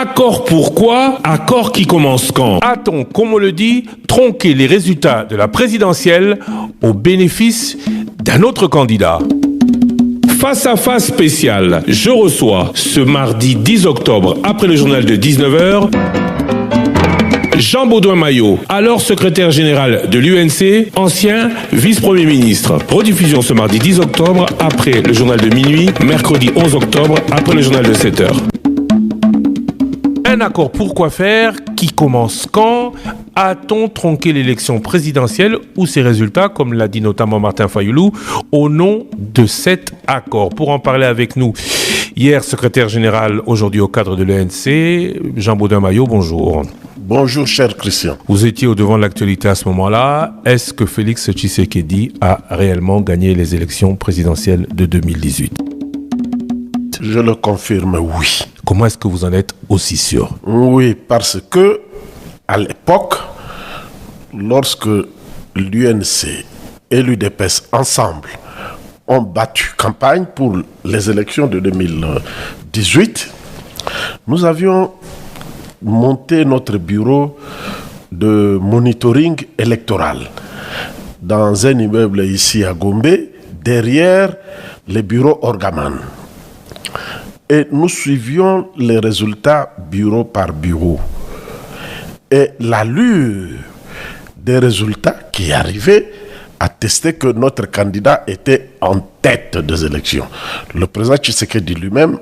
Accord pourquoi? Accord qui commence quand? A-t-on, comme on le dit, tronqué les résultats de la présidentielle au bénéfice d'un autre candidat? Face à face spécial, je reçois ce mardi 10 octobre, après le journal de 19h, Jean Baudouin-Maillot, alors secrétaire général de l'UNC, ancien vice-premier ministre. Rediffusion ce mardi 10 octobre, après le journal de minuit, mercredi 11 octobre, après le journal de 7h. Un accord pour quoi faire? Qui commence quand? A-t-on tronqué l'élection présidentielle ou ses résultats, comme l'a dit notamment Martin Fayoulou, au nom de cet accord? Pour en parler avec nous, hier secrétaire général, aujourd'hui au cadre de l'ENC, Jean Baudouin-Maillot, bonjour. Bonjour cher Christian. Vous étiez au devant de l'actualité à ce moment-là. Est-ce que Félix Tshisekedi a réellement gagné les élections présidentielles de 2018? Je le confirme, oui. Comment est-ce que vous en êtes aussi sûr? Oui, parce que à l'époque, lorsque l'UNC et l'UDPS ensemble ont battu campagne pour les élections de 2018, nous avions monté notre bureau de monitoring électoral dans un immeuble ici à Gombe, derrière les bureaux Orgaman. Et nous suivions les résultats bureau par bureau. Et l'allure des résultats qui arrivaient attestait que notre candidat était en tête des élections. Le président Tshisekedi lui-même,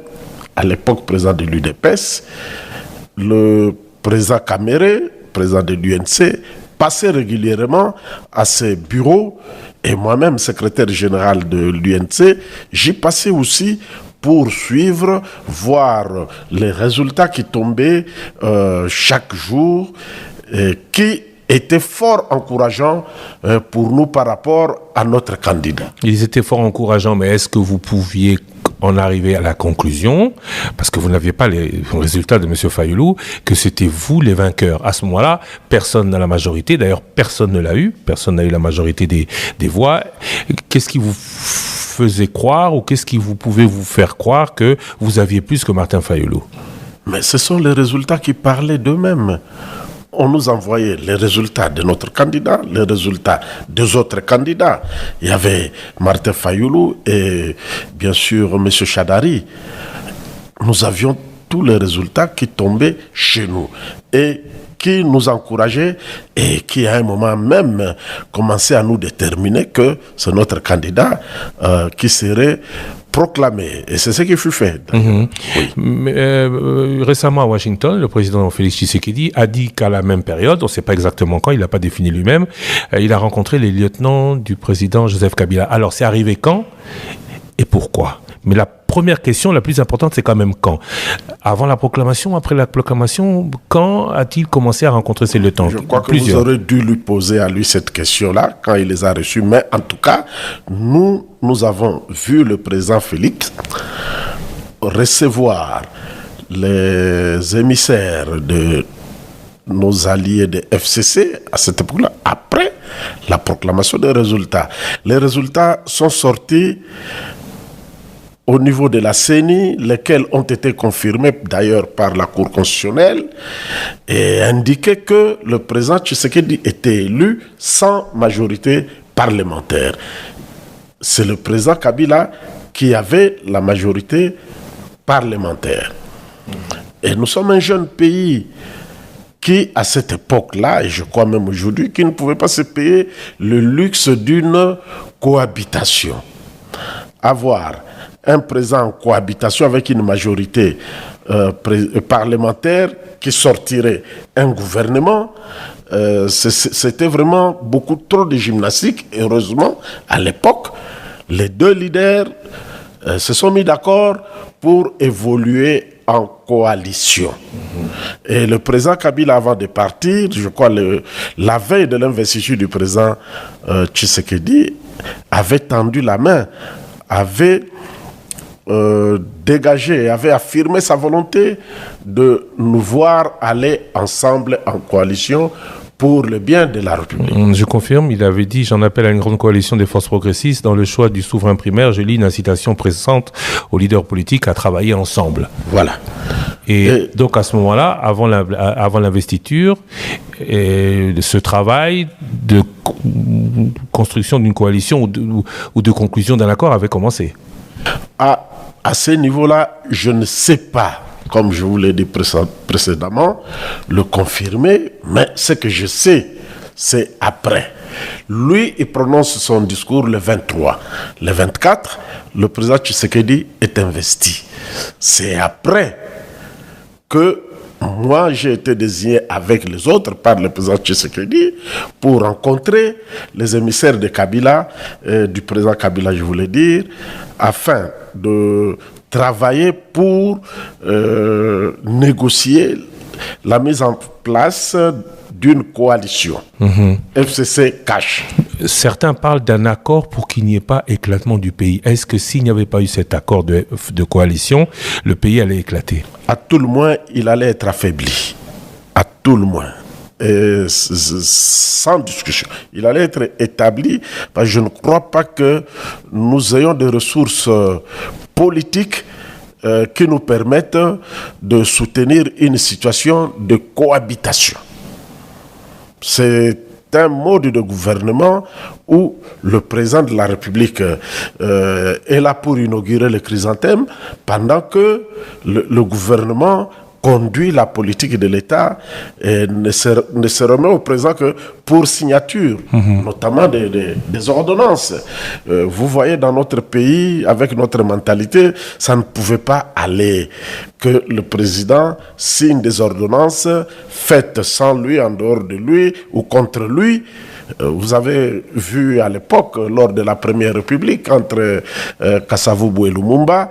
à l'époque président de l'UDPS, le président Kamere, président de l'UNC, passait régulièrement à ses bureaux. Et moi-même, secrétaire général de l'UNC, j'y passais aussi pour suivre, voir les résultats qui tombaient chaque jour, qui étaient fort encourageants pour nous par rapport à notre candidat. Ils étaient fort encourageants, mais est-ce que vous pouviez en arriver à la conclusion, parce que vous n'aviez pas les résultats de M. Fayoulou, que c'était vous les vainqueurs? À ce moment-là, personne n'a la majorité, d'ailleurs personne ne l'a eu, personne n'a eu la majorité des voix. Qu'est-ce qui vous faisait croire, ou qu'est-ce qui pouvait vous faire croire que vous aviez plus que Martin Fayoulou? Mais ce sont les résultats qui parlaient d'eux-mêmes. On nous envoyait les résultats de notre candidat, les résultats des autres candidats. Il y avait Martin Fayoulou et bien sûr M. Chadari. Nous avions tous les résultats qui tombaient chez nous et qui nous encourageaient et qui à un moment même commençaient à nous déterminer que c'est notre candidat qui serait proclamé. Et c'est ce qui fut fait. Oui. Mais, récemment à Washington, le président Félix Tshisekedi a dit qu'à la même période, on ne sait pas exactement quand, il n'a pas défini lui-même, il a rencontré les lieutenants du président Joseph Kabila. Alors c'est arrivé quand et pourquoi? Mais la première question, la plus importante, c'est quand même quand? Avant la proclamation, après la proclamation, quand a-t-il commencé à rencontrer ces lieutenants? Je crois que vous aurez dû lui poser à lui cette question-là, quand il les a reçus. Mais en tout cas, nous avons vu le président Félix recevoir les émissaires de nos alliés de FCC à cette époque-là, après la proclamation des résultats. Les résultats sont sortis au niveau de la CENI, lesquels ont été confirmés d'ailleurs par la Cour constitutionnelle et indiquaient que le président Tshisekedi était élu sans majorité parlementaire. C'est le président Kabila qui avait la majorité parlementaire. Et nous sommes un jeune pays qui, à cette époque-là, et je crois même aujourd'hui, qui ne pouvait pas se payer le luxe d'une cohabitation. Avoir un président en cohabitation avec une majorité parlementaire qui sortirait un gouvernement, c'était vraiment beaucoup trop de gymnastique. Heureusement, à l'époque, les deux leaders se sont mis d'accord pour évoluer en coalition. Et le président Kabila, avant de partir, je crois la veille de l'investiture du président Tshisekedi, avait tendu la main, avait dégagé, avait affirmé sa volonté de nous voir aller ensemble en coalition pour le bien de la République. Je confirme, il avait dit « J'en appelle à une grande coalition des forces progressistes. Dans le choix du souverain primaire, je lis une incitation pressante aux leaders politiques à travailler ensemble. » Voilà. Et donc à ce moment-là, avant l'investiture, ce travail de construction d'une coalition ou de conclusion d'un accord avait commencé. À ce niveau-là, je ne sais pas, comme je vous l'ai dit précédemment, le confirmer, mais ce que je sais, c'est après. Lui, il prononce son discours le 23. Le 24, le président Tshisekedi est investi. C'est après que moi, j'ai été désigné avec les autres par le président Tshisekedi pour rencontrer les émissaires de Kabila, du président Kabila, je voulais dire, afin de travailler pour négocier la mise en place d'une coalition. FCC cache. Certains parlent d'un accord pour qu'il n'y ait pas éclatement du pays. Est-ce que s'il n'y avait pas eu cet accord de coalition, le pays allait éclater? À tout le moins, il allait être affaibli. À tout le moins. Et sans discussion. Il allait être établi, parce que je ne crois pas que nous ayons des ressources politiques qui nous permettent de soutenir une situation de cohabitation. C'est un mode de gouvernement où le président de la République est là pour inaugurer le chrysanthème pendant que le gouvernement conduit la politique de l'État et ne se remet au président que pour signature, notamment des ordonnances. Vous voyez, dans notre pays, avec notre mentalité, ça ne pouvait pas aller que le président signe des ordonnances faites sans lui, en dehors de lui ou contre lui. Vous avez vu à l'époque, lors de la Première République, entre Kasavubu et Lumumba,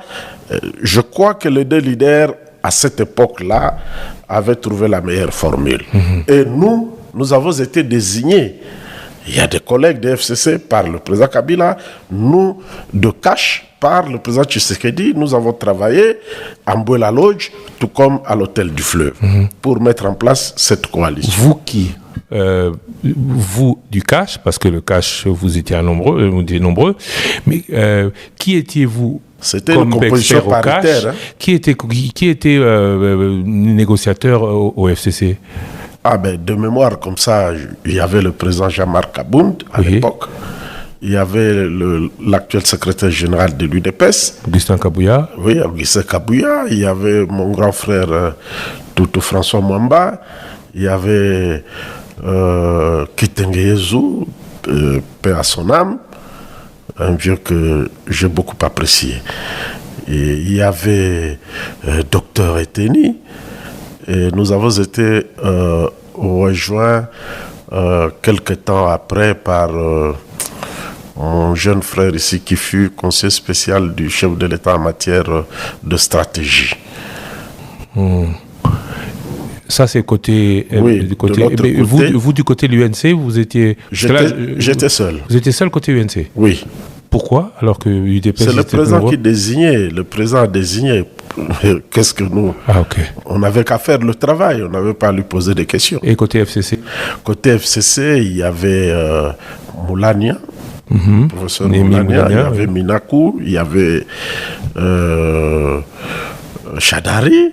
je crois que les deux leaders à cette époque-là, avait trouvé la meilleure formule. Et nous avons été désignés. Il y a des collègues de FCC par le président Kabila, nous de Cache par le président Tshisekedi. Nous avons travaillé à Mbouela Lodge, tout comme à l'Hôtel du Fleuve, pour mettre en place cette coalition. Vous qui vous du Cache, parce que le Cache, vous étiez nombreux, mais qui étiez-vous? C'était une composition paritaire. Qui était négociateur au FCC? De mémoire comme ça, il y avait le président Jean-Marc Abound à l'époque. Il y avait l'actuel secrétaire général de l'UDPS. Augustin Kabouya. Oui, Augustin Kabouya. Il y avait mon grand frère Toutou François Mwamba. Il y avait Kitenge Yezu, paix à son âme. Un vieux que j'ai beaucoup apprécié. Et il y avait Docteur Eteni. Et nous avons été rejoints quelques temps après par mon jeune frère ici qui fut conseiller spécial du chef de l'État en matière de stratégie. Ça, c'est côté... du côté. Vous, du côté de l'UNC, vous étiez... J'étais seul. Vous étiez seul côté UNC? Oui. Pourquoi? Alors que UDPS... C'est le président qui désignait. Le président a désigné. Qu'est-ce que nous... On n'avait qu'à faire le travail. On n'avait pas à lui poser des questions. Et côté FCC? Côté FCC, il y avait Moulania. Professeur Moulania. Il y avait Minakou. Il y avait Chadari.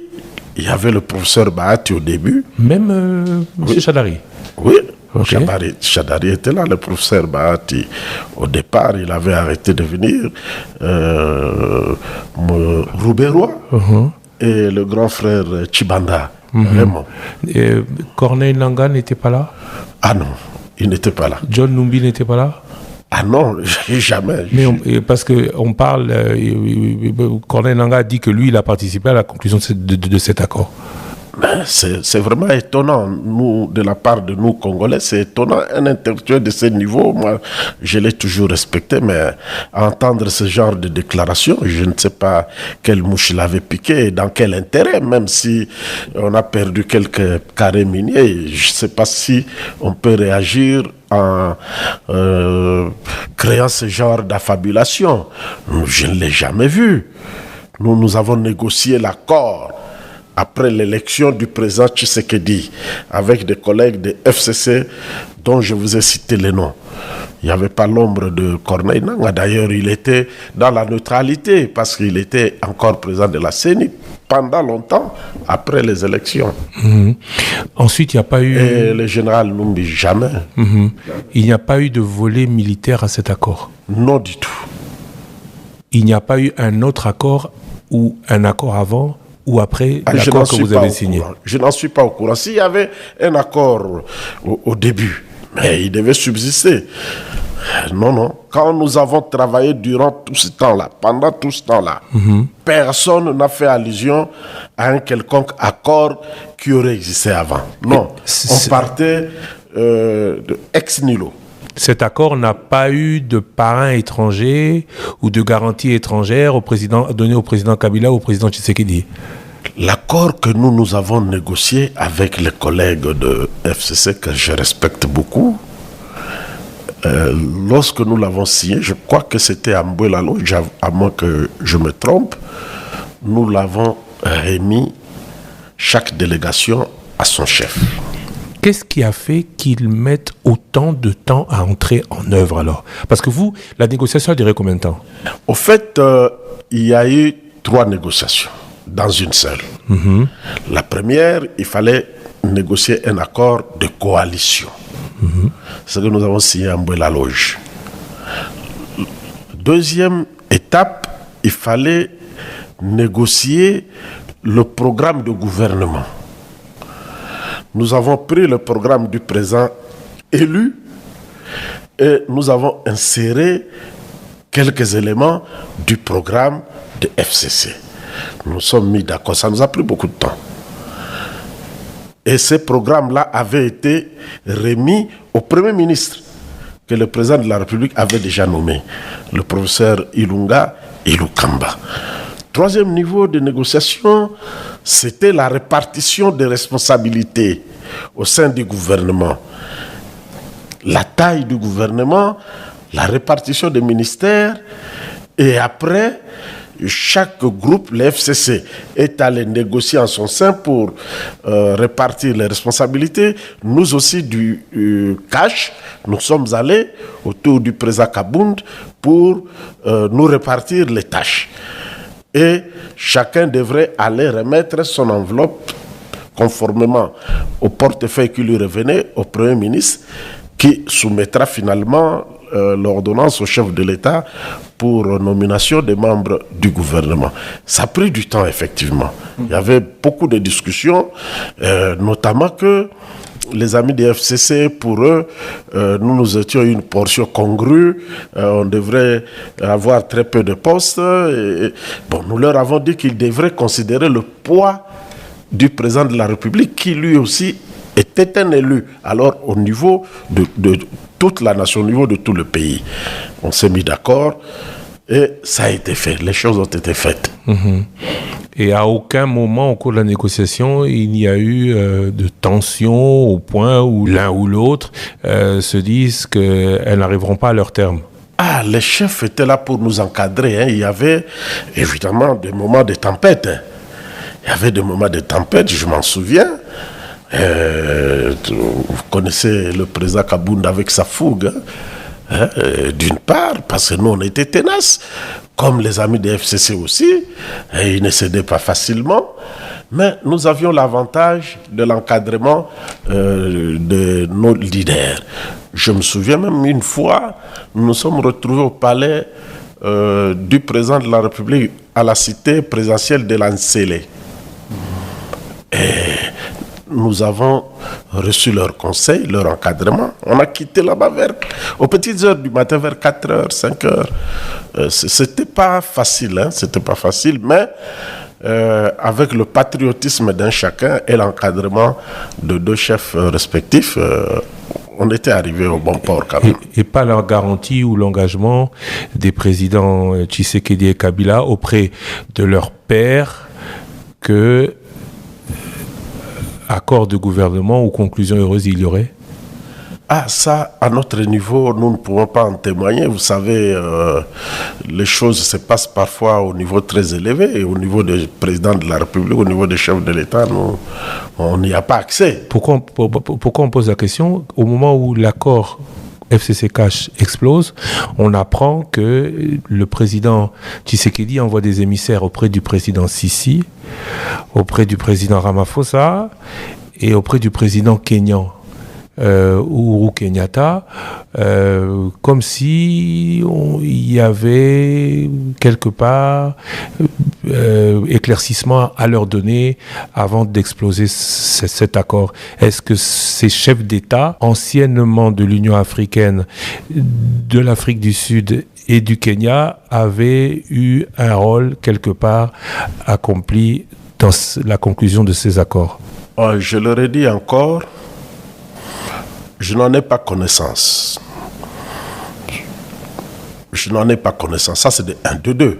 Il y avait le professeur Bahati au début. Même M. Chadari? Oui, Chadari était là, le professeur Bahati. Au départ, il avait arrêté de venir. Rouberois et le grand frère Chibanda. Vraiment. Et Corneille Nangaa n'était pas là? Ah non, il n'était pas là. John Numbi n'était pas là? Ah non, jamais. Mais parce qu'on parle, Corneille Nangaa dit que lui, il a participé à la conclusion de cet accord. C'est vraiment étonnant, nous, de la part de nous Congolais, c'est étonnant. Un intellectuel de ce niveau, moi, je l'ai toujours respecté, mais entendre ce genre de déclaration, je ne sais pas quelle mouche l'avait piqué et dans quel intérêt, même si on a perdu quelques carrés miniers, je ne sais pas si on peut réagir en créant ce genre d'affabulation. Je ne l'ai jamais vu. Nous avons négocié l'accord après l'élection du président Tshisekedi avec des collègues de FCC dont je vous ai cité les noms. Il n'y avait pas l'ombre de Corneille Nangaa. D'ailleurs, il était dans la neutralité parce qu'il était encore président de la CENI pendant longtemps après les élections. Ensuite, il n'y a pas eu... Et le général Numbi, jamais. Il n'y a pas eu de volet militaire à cet accord. Non du tout. Il n'y a pas eu un autre accord ou un accord avant ou après l'accord que vous avez signé. Je n'en suis pas au courant. S'il y avait un accord au début, mais il devait subsister. Non. Quand nous avons travaillé durant tout ce temps-là, pendant tout ce temps-là, personne n'a fait allusion à un quelconque accord qui aurait existé avant. Non, on partait ex nihilo. Cet accord n'a pas eu de parrain étranger ou de garantie étrangère donné au président Kabila ou au président Tshisekedi. L'accord que nous avons négocié avec les collègues de FCC, que je respecte beaucoup, lorsque nous l'avons signé, je crois que c'était à Mbouelalo, à moins que je me trompe, nous l'avons remis chaque délégation à son chef. Qu'est-ce qui a fait qu'ils mettent autant de temps à entrer en œuvre alors? Parce que vous, la négociation a duré combien de temps? Au fait, il y a eu 3 négociations dans une seule. La première, il fallait négocier un accord de coalition. C'est ce que nous avons signé à Mbouelalo. Deuxième étape, il fallait négocier le programme de gouvernement. Nous avons pris le programme du président élu et nous avons inséré quelques éléments du programme de FCC. Nous sommes mis d'accord. Ça nous a pris beaucoup de temps. Et ces programmes-là avaient été remis au Premier ministre que le président de la République avait déjà nommé, le professeur Ilunga Ilukamba. Troisième niveau de négociation, c'était la répartition des responsabilités au sein du gouvernement. La taille du gouvernement, la répartition des ministères, et après, chaque groupe, le FCC, est allé négocier en son sein pour répartir les responsabilités. Nous aussi, du cash, nous sommes allés autour du président Kabound pour nous répartir les tâches. Et chacun devrait aller remettre son enveloppe conformément au portefeuille qui lui revenait au Premier ministre, qui soumettra finalement l'ordonnance au chef de l'État pour nomination des membres du gouvernement. Ça a pris du temps, effectivement. Il y avait beaucoup de discussions, notamment que les amis des FCC, pour eux, nous étions une portion congrue, on devrait avoir très peu de postes. Nous leur avons dit qu'ils devraient considérer le poids du président de la République, qui lui aussi était un élu, alors au niveau de toute la nation, au niveau de tout le pays. On s'est mis d'accord et ça a été fait, les choses ont été faites. Et à aucun moment au cours de la négociation, il n'y a eu de tension au point où l'un ou l'autre se disent qu'elles n'arriveront pas à leur terme. Les chefs étaient là pour nous encadrer. Il y avait évidemment des moments de tempête. Il y avait des moments de tempête, je m'en souviens. Vous connaissez le président Kabound avec sa fougue. D'une part, parce que nous, on était tenaces, comme les amis des FCC aussi, et ils ne cédaient pas facilement, mais nous avions l'avantage de l'encadrement de nos leaders. Je me souviens même une fois, nous nous sommes retrouvés au palais du président de la République à la cité présidentielle de Lansele. Et nous avons reçu leur conseil, leur encadrement. On a quitté là-bas aux petites heures du matin, vers 4h, 5h. C'était pas facile, c'était pas facile, mais avec le patriotisme d'un chacun et l'encadrement de 2 chefs respectifs, on était arrivé au bon port quand même. Et pas la garantie ou l'engagement des présidents Tshisekedi et Kabila auprès de leur père que accord de gouvernement ou conclusion heureuse il y aurait? Ça, à notre niveau, nous ne pouvons pas en témoigner. Vous savez, les choses se passent parfois au niveau très élevé. Et au niveau du président de la République, au niveau des chefs de l'État, on n'y a pas accès. Pourquoi on pose la question? Au moment où l'accord FCC Cash explose, on apprend que le président Tshisekedi envoie des émissaires auprès du président Sisi, auprès du président Ramaphosa et auprès du président kényan. Uhuru Kenyatta, comme si il y avait quelque part éclaircissement à leur donner avant d'exploser cet accord. Est-ce que ces chefs d'État, anciennement de l'Union africaine, de l'Afrique du Sud et du Kenya, avaient eu un rôle quelque part accompli dans la conclusion de ces accords? Je leur ai dit encore, je n'en ai pas connaissance. Je n'en ai pas connaissance. Ça, c'est de deux.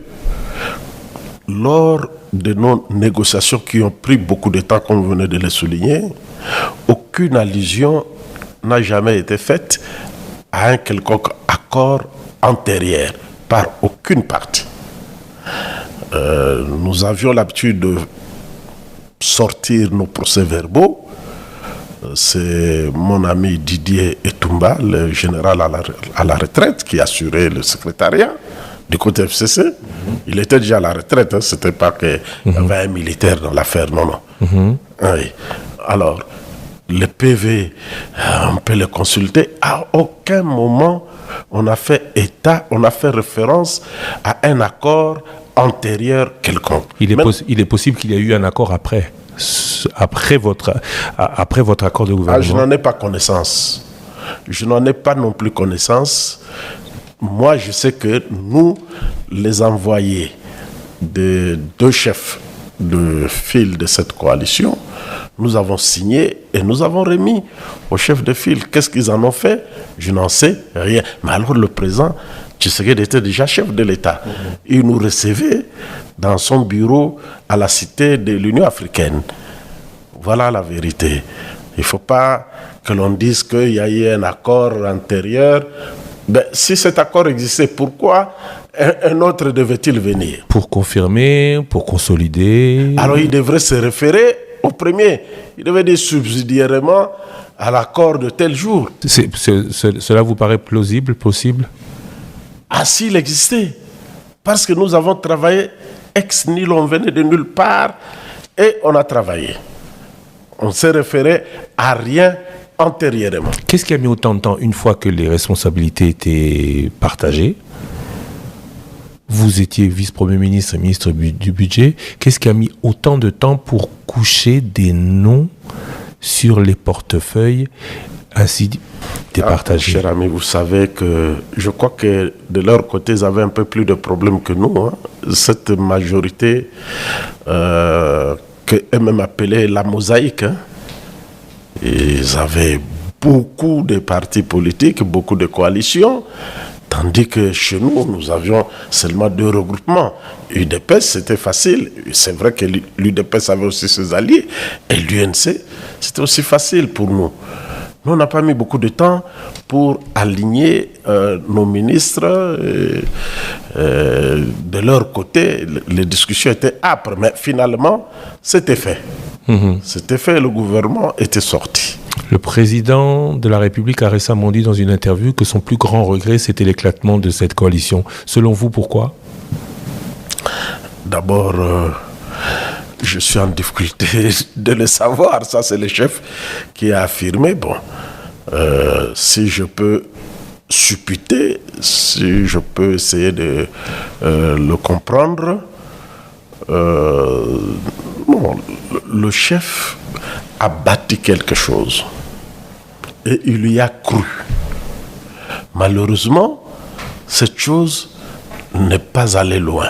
Lors de nos négociations qui ont pris beaucoup de temps, comme vous venez de le souligner, aucune allusion n'a jamais été faite à un quelconque accord antérieur par aucune partie. Nous avions l'habitude de sortir nos procès-verbaux. C'est mon ami Didier Etumba, le général à la retraite, qui assurait le secrétariat du côté FCC. Il était déjà à la retraite, hein. C'était pas qu'il y avait un militaire dans l'affaire, non. Oui. Alors, le PV, on peut le consulter. À aucun moment, on a fait référence à un accord antérieur quelconque. Il est possible qu'il y ait eu un accord après votre accord de gouvernement. Je n'en ai pas connaissance. Je n'en ai pas non plus connaissance. Moi, je sais que nous, les envoyés de deux chefs de file de cette coalition, nous avons signé et nous avons remis aux chefs de file. Qu'est-ce qu'ils en ont fait? Je n'en sais rien. Mais alors le président Tshisekedi était déjà chef de l'État. Il nous recevait dans son bureau à la cité de l'Union africaine. Voilà la vérité. Il ne faut pas que l'on dise qu'il y a eu un accord antérieur. Ben, si cet accord existait, pourquoi un autre devait-il venir? Pour confirmer, pour consolider. Alors il devrait se référer au premier. Il devait dire subsidiairement à l'accord de tel jour. Cela vous paraît plausible, possible? Ah, s'il existait. Parce que nous avons travaillé ex nihilo, on venait de nulle part et on a travaillé. On s'est référé à rien antérieurement. Qu'est-ce qui a mis autant de temps une fois que les responsabilités étaient partagées? Vous étiez vice-premier ministre et ministre du budget. Qu'est-ce qui a mis autant de temps pour coucher des noms sur les portefeuilles ainsi départagés? Cher ami, vous savez que je crois que de leur côté, ils avaient un peu plus de problèmes que nous. Hein. Cette majorité qu'eux-mêmes appelaient la mosaïque, hein. Ils avaient beaucoup de partis politiques, beaucoup de coalitions, tandis que chez nous, nous avions seulement 2 regroupements. UDPS, c'était facile. C'est vrai que l'UDPS avait aussi ses alliés, et l'UNC, c'était aussi facile pour nous. Nous, on n'a pas mis beaucoup de temps pour aligner nos ministres. De leur côté, les discussions étaient âpres, mais finalement, c'était fait. C'était fait et le gouvernement était sorti. Le président de la République a récemment dit dans une interview que son plus grand regret, c'était l'éclatement de cette coalition. Selon vous, pourquoi? D'abord, je suis en difficulté de le savoir. Ça, c'est le chef qui a affirmé. Bon, si je peux supputer, si je peux essayer de le comprendre, bon, le chef a bâti quelque chose et il y a cru. Malheureusement, cette chose n'est pas allée loin.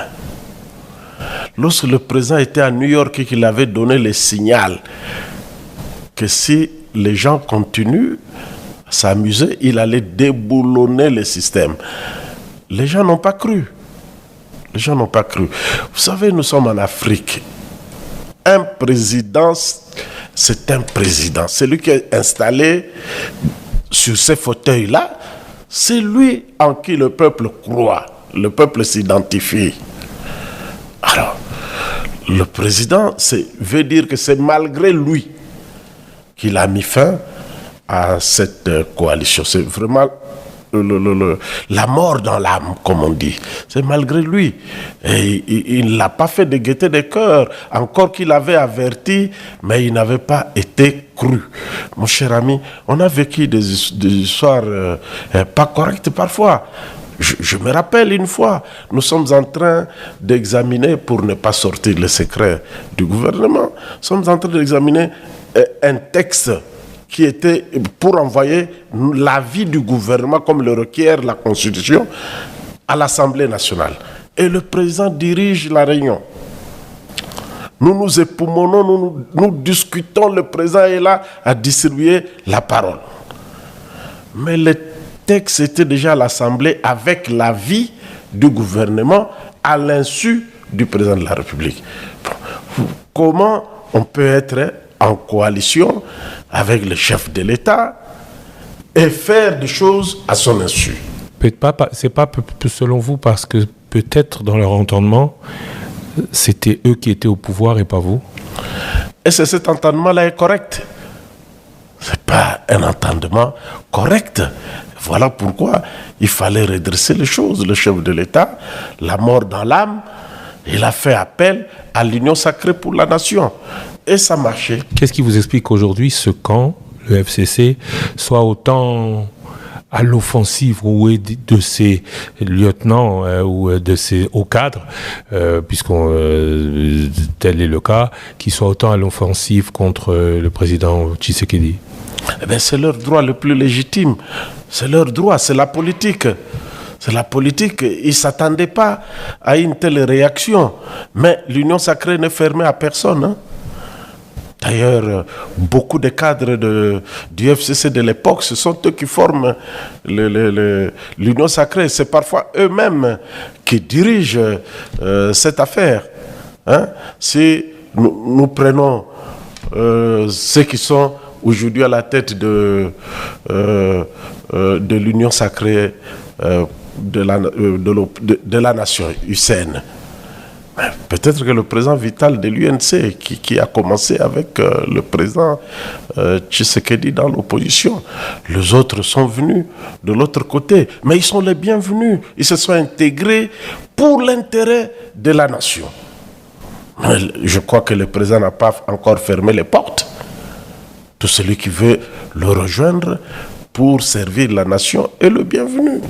Lorsque le président était à New York et qu'il avait donné le signal que si les gens continuent à s'amuser, il allait déboulonner le système. Les gens n'ont pas cru. Les gens n'ont pas cru. Vous savez, nous sommes en Afrique. Un président, c'est un président. Celui qui est installé sur ces fauteuils-là, c'est lui en qui le peuple croit. Le peuple s'identifie. Alors, le président veut dire que c'est malgré lui qu'il a mis fin à cette coalition. C'est vraiment la mort dans l'âme, comme on dit. C'est malgré lui. Et il ne l'a pas fait de gaieté de cœur, encore qu'il avait averti, mais il n'avait pas été cru. Mon cher ami, on a vécu des histoires pas correctes parfois. Je me rappelle une fois, nous sommes en train d'examiner, pour ne pas sortir le secret du gouvernement, nous sommes en train d'examiner un texte qui était pour envoyer l'avis du gouvernement, comme le requiert la Constitution, à l'Assemblée nationale. Et le président dirige la réunion. Nous nous époumonons, nous discutons, le président est là à distribuer la parole. Mais le texte était déjà à l'Assemblée avec l'avis du gouvernement à l'insu du président de la République. Comment on peut être en coalition avec le chef de l'État et faire des choses à son insu? C'est pas selon vous parce que peut-être dans leur entendement, c'était eux qui étaient au pouvoir et pas vous? Et cet entendement-là est correct. C'est pas un entendement correct. Voilà pourquoi il fallait redresser les choses. Le chef de l'État, la mort dans l'âme, il a fait appel à l'union sacrée pour la nation. Et ça marchait. Qu'est-ce qui vous explique qu'aujourd'hui, ce camp, le FCC, soit autant à l'offensive de ses lieutenants ou de ses hauts cadres, tel est le cas, qui soit autant à l'offensive contre le président Tshisekedi? Eh bien, c'est leur droit le plus légitime. C'est leur droit, c'est la politique. C'est la politique. Ils ne s'attendaient pas à une telle réaction. Mais l'union sacrée n'est fermée à personne. Hein. D'ailleurs, beaucoup de cadres du FCC de l'époque, ce sont eux qui forment l'union sacrée. C'est parfois eux-mêmes qui dirigent cette affaire. Hein. Si nous prenons ceux qui sont aujourd'hui à la tête de l'union sacrée de la nation, UCN. Peut-être que le président vital de l'UNC, qui a commencé avec le président Tshisekedi dans l'opposition, les autres sont venus de l'autre côté, mais ils sont les bienvenus. Ils se sont intégrés pour l'intérêt de la nation. Mais je crois que le président n'a pas encore fermé les portes. Tout celui qui veut le rejoindre pour servir la nation est le bienvenu.